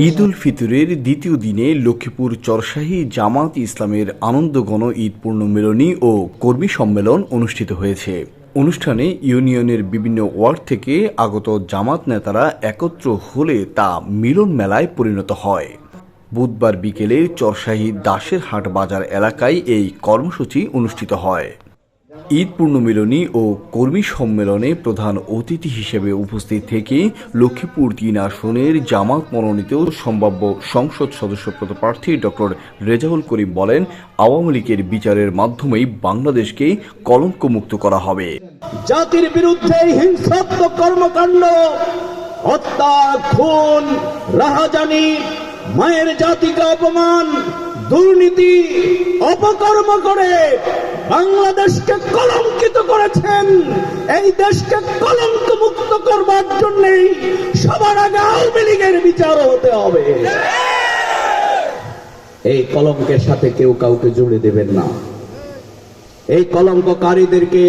ঈদ উল ফিতরের দ্বিতীয় দিনে লক্ষ্মীপুর চরশাহী জামাত ইসলামের আনন্দঘন ঈদ পূর্ণমিলনী ও কর্মী সম্মেলন অনুষ্ঠিত হয়েছে। অনুষ্ঠানে ইউনিয়নের বিভিন্ন ওয়ার্ড থেকে আগত জামাত নেতারা একত্র হলে তা মিলন মেলায় পরিণত হয়। বুধবার বিকেলে চরশাহী দাসের হাট বাজার এলাকায় এই কর্মসূচি অনুষ্ঠিত হয়। ঈদ পূর্ণমিলনী ও কর্মী সম্মেলনে প্রধান অতিথি হিসেবে উপস্থিত থেকে লক্ষ্মীপুর ৩ আসনের জামাত মনোনীত সম্ভাব্য সংসদ সদস্য পদপ্রার্থী ডক্টর রেজাউল করিম বলেন, আওয়ামী লীগের বিচারের মাধ্যমেই বাংলাদেশকে কলঙ্কমুক্ত করা হবে। জাতির বিরুদ্ধে হিংসাত্মক কর্মকাণ্ড, হত্যা, খুন, রাহাজানি, মায়ের জাতিকে অপমান, দুর্নীতি, অপকর্ম করে বাংলাদেশকে কলঙ্কিত করেছেন। এই দেশকে কলঙ্ক মুক্ত করবার জন্যই সবার আগে আওয়ামী লীগের বিচার হতে হবে। এই কলঙ্কের সাথে কেউ কাউকে জুড়ে দেবেন না। এই কলঙ্ককারীদেরকে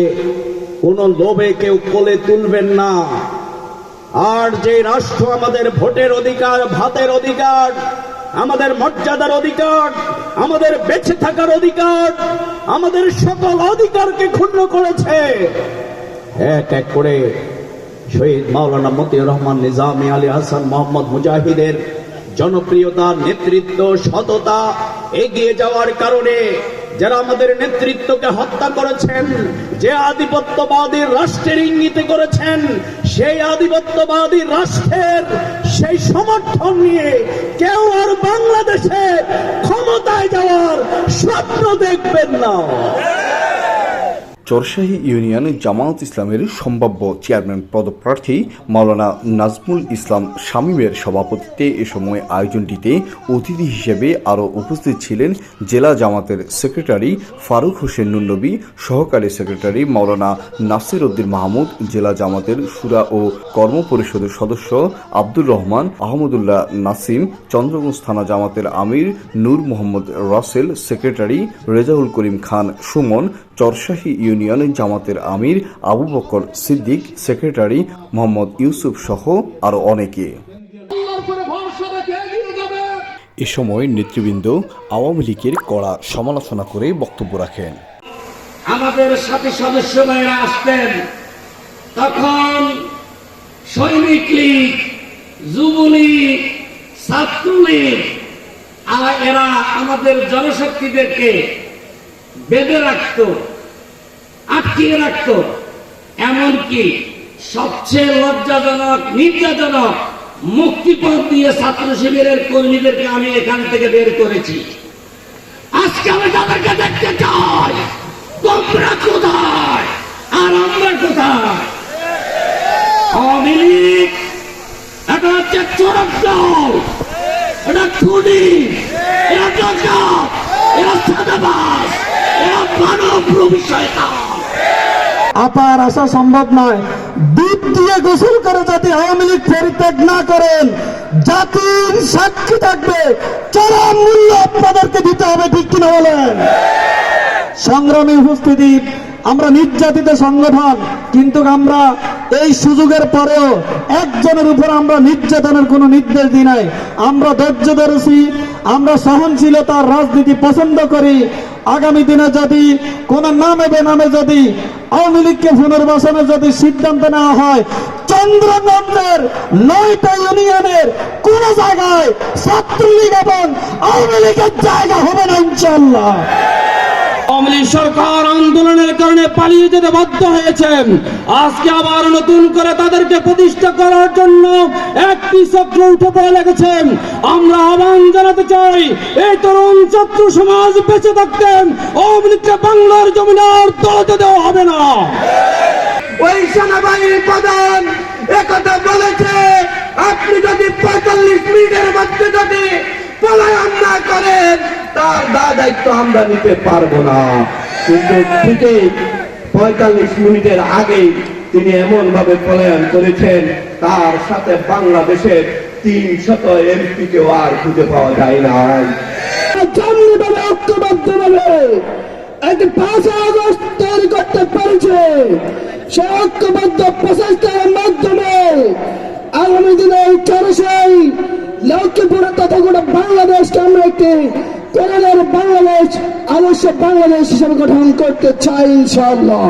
কোন লোভে কেউ কোলে তুলবেন না। আর যে রাষ্ট্র আমাদের ভোটের অধিকার, ভাতের অধিকার, আমাদের মর্যাদার অধিকার, আমাদের বেঁচে থাকার অধিকার, আমাদের সকল অধিকারকে ক্ষুণ্ণ করেছে, এক এক করে শহীদ মাওলানা মতিউর রহমান নিজামী, আলী হাসান মোহাম্মদ মুজাহিদের জনপ্রিয়তা, নেতৃত্ব, সততা, এগিয়ে যাওয়ার কারণে যারা আমাদের নেতৃত্বকে হত্যা করেছেন, যে আধিপত্যবাদী রাষ্ট্রের ইঙ্গিতে করেছেন, সেই আধিপত্যবাদী রাষ্ট্রের সেই সমর্থন নিয়ে কেউ আর বাংলাদেশে ক্ষমতায় যাওয়ার স্বপ্ন দেখবেন না। চরশাহী ইউনিয়ন জামাত ইসলামের সম্ভাব্য চেয়ারম্যান পদপ্রার্থী মাওলানা নাজমুল ইসলাম শামীমের সভাপতিত্বে এ সময় আয়োজনটিতে অতিথি হিসেবে আরও উপস্থিত ছিলেন জেলা জামাতের সেক্রেটারি ফারুক হোসেন নুননবী, সহকারী সেক্রেটারি মাওলানা নাসির উদ্দিন মাহমুদ, জেলা জামাতের শুরা ও কর্ম পরিষদের সদস্য আব্দুর রহমান, আহমদুল্লাহ নাসিম, চন্দ্রগঞ্জ থানা জামাতের আমির নূর মোহাম্মদ রাসেল, সেক্রেটারি রেজাউল করিম খান সুমন, চরশাহী ইউনিয়ন জামাতের আমির আবু বকর সিদ্দিক, সেক্রেটারি মোহাম্মদ ইউসুফ সহ আরো অনেকে। এ সময় নেতৃবৃন্দ আওয়ামী লীগের কড়া সমালোচনা করে বক্তব্য রাখেন। আমাদের সাথী সদস্য ভাইরা আসতেন, তখন সৈনিক লীগ, যুবলীগ, ছাত্রলীগ এরা আমাদের জনশক্তিদেরকে বেঁধে রাখত, আটকিয়ে রাখত। এমনকি সবচেয়ে লজ্জাজনক, নির্যাতনক মুক্তিপণ দিয়ে ছাত্র শিবিরের কর্মীদেরকে আমি এখান থেকে বের করেছি। আজকে আমি তাদেরকে দেখতে চাই, তোমরা কোথায় আর আমরা কোথায়? আওয়ামী লীগ এটা হচ্ছে চোরক দল, এটা খুনি, এটা ডাকাত, এটা চাঁদাবাজ, এটা মানব বিষয়টা। আপার আসা সম্ভব নয়। দুধ দিয়ে গোসল করে যদি আওয়ামী লীগ পরিত্যাগ না করেন, জাতির সাক্ষী থাকবে, চরম মূল্য আপনাদেরকে দিতে হবে, ঠিক কিনা বলেন? সংগ্রামী উপস্থিতি, আমরা নির্যাতিত সংগঠন, কিন্তু আমরা এই সুযোগের পরেও একজনের উপর আমরা নির্যাতনের কোনো নির্দেশ দিই নাই। আমরা ধৈর্য ধরেছি, আমরা সহনশীলতার রাজনীতি পছন্দ করি। আগামী দিনে যদি কোন নামে বেনামে যদি আওয়ামী লীগকে পুনর্বাসনের যদি সিদ্ধান্ত নেওয়া হয়, চন্দ্রগঞ্জের 9টা ইউনিয়নের কোন জায়গায় ছাত্রলীগ এবং আওয়ামী লীগের জায়গা হবে না ইনশাআল্লাহ। আওয়ামী লীগ সরকার আন্দোলনের কারণে পালিয়ে যেতে বাধ্য হয়েছেন। আজকে আবার নতুন করে তাদেরকে প্রতিষ্ঠা করার জন্য একটি চক্র উঠে পড়ে লেগেছেন। আমরা আহ্বান জানাতে চাই, এই তরুণ ছাত্র সমাজ বেঁচে থাকতেন আওয়ামী লীগকে বাংলার জমিনে আর দলতে দেওয়া হবে না। ওই সেনাবাহিনীর প্রধান একথা বলেছে, আপনি যদি 45 মিনিটের মধ্যে যদি পলায়ন না করেন, তার দায়িত্ব আমরা নিতে পারবো না। কিন্তু ঠিকই 45 মিনিটের আগে তিনি এমন ভাবে পলায়ন করেছেন, তার সাথে বাংলাদেশের 300 এমপি কেও আর খুঁজে পাওয়া যায় না। ঐক্যবদ্ধভাবে একটি 5 আগস্ট তৈরি করতে পেরেছে। সে ঐক্যবদ্ধ প্রচেষ্টার মাধ্যমে আগামী দিনে এই চরসাই লক্ষ্মীপুরের তথা গোটা বাংলাদেশকে আমরা একটি কোরআনের বাংলাদেশ, আদর্শ বাংলাদেশ হিসেবে গঠন করতে চাই ইনশাআল্লাহ।